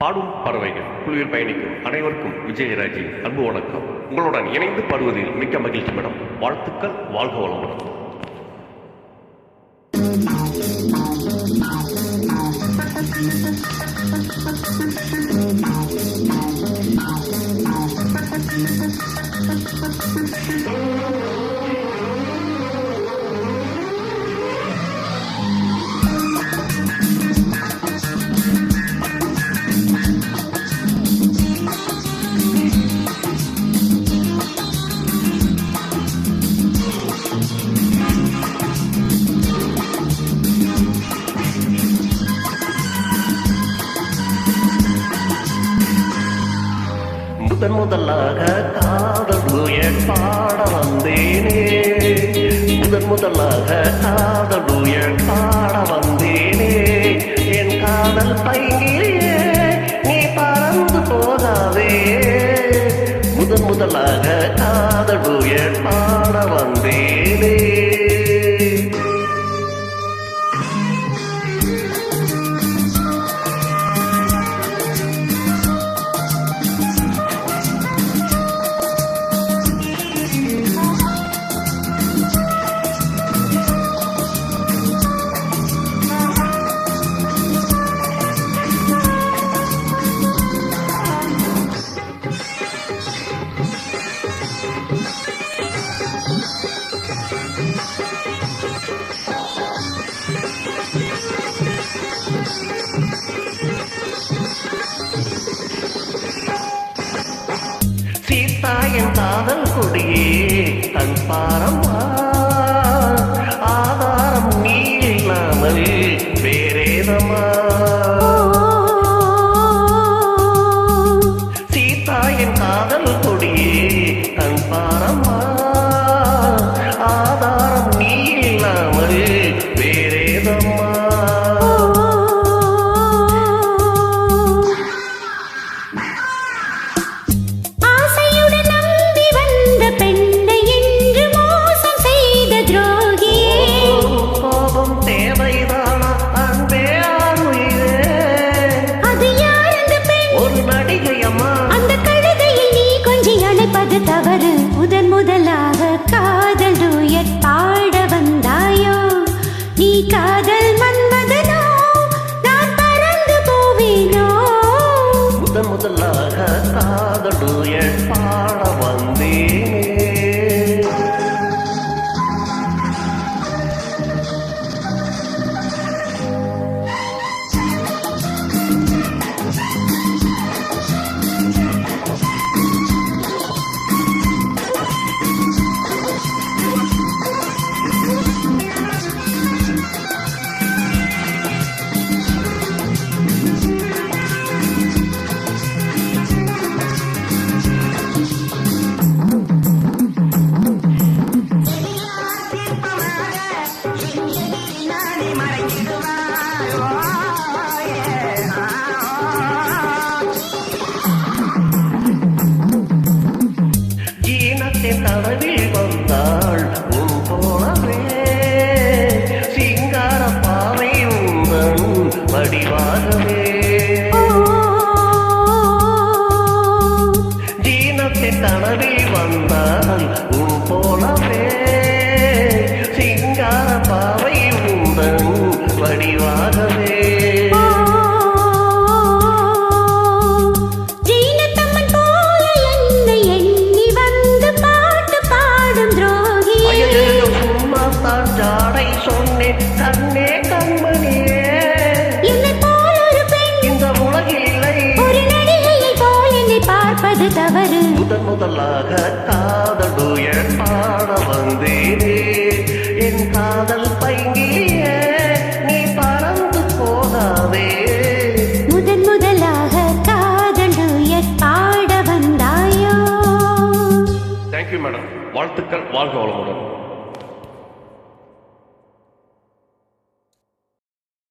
பாடும் பறவைகள் குழுவில் பயணிக்கும் அனைவருக்கும் விஜயராஜின் அன்பு வணக்கம். உங்களுடன் இணைந்து பாடுவதில் மிக்க மகிழ்ச்சி மேடம். வாழ்த்துக்கள், வாழ்க வளமுடன். முதலாக காதல் டூயட் பாட வந்தேனே, முதலாக காதல் டூயட் பாட வந்தேனே. என் காதல் பைங்கிலே நீ பறந்து போகாதே. முதலாக காதல் டூயட் பாட வந்தேனே. சீதாயன் காதல் கொடியே தன் பாரம்மா, ஆதாரம் நீ இல்லாமல் வேறேதமா. சீதாயன் காதல் கொடியே தன் பாரம்மா, ஆதாரம் நீ இல்லாமல் வேறேதமா. தவறு முதலாக காதல் டூயட் பாட வந்தாயோ. நீ காதல் மன்மதனோ, நான் பறந்து போவேனோ. முதலாக காதல் டூயட் பாட வந்தேனே. தடவில் வந்தாள் உன் போலவே, சிங்கார பாவை உந்தன் வடிவாகவே. ஜீனத்தின் தடவில் வந்தாள் உன் போலவே, சிங்கார பாவை உந்தன் வடிவாகவே. கண்ணே கண்மணியே, என்னை போல் ஒரு பெண் இந்த உலகில் இல்லை. ஒரு நடிகையை போல் என்னை பார்ப்பது தவறு. முதலாக காதல் டூயட் பாட வந்தேனே. என் காதல் பைங்கிலே நீ பறந்து போகாதே. முதலாக காதல் டூயட் பாட வந்தாயோ. Thank you madam. வாழ்த்துக்கள், வாழ்க வளமுடன்.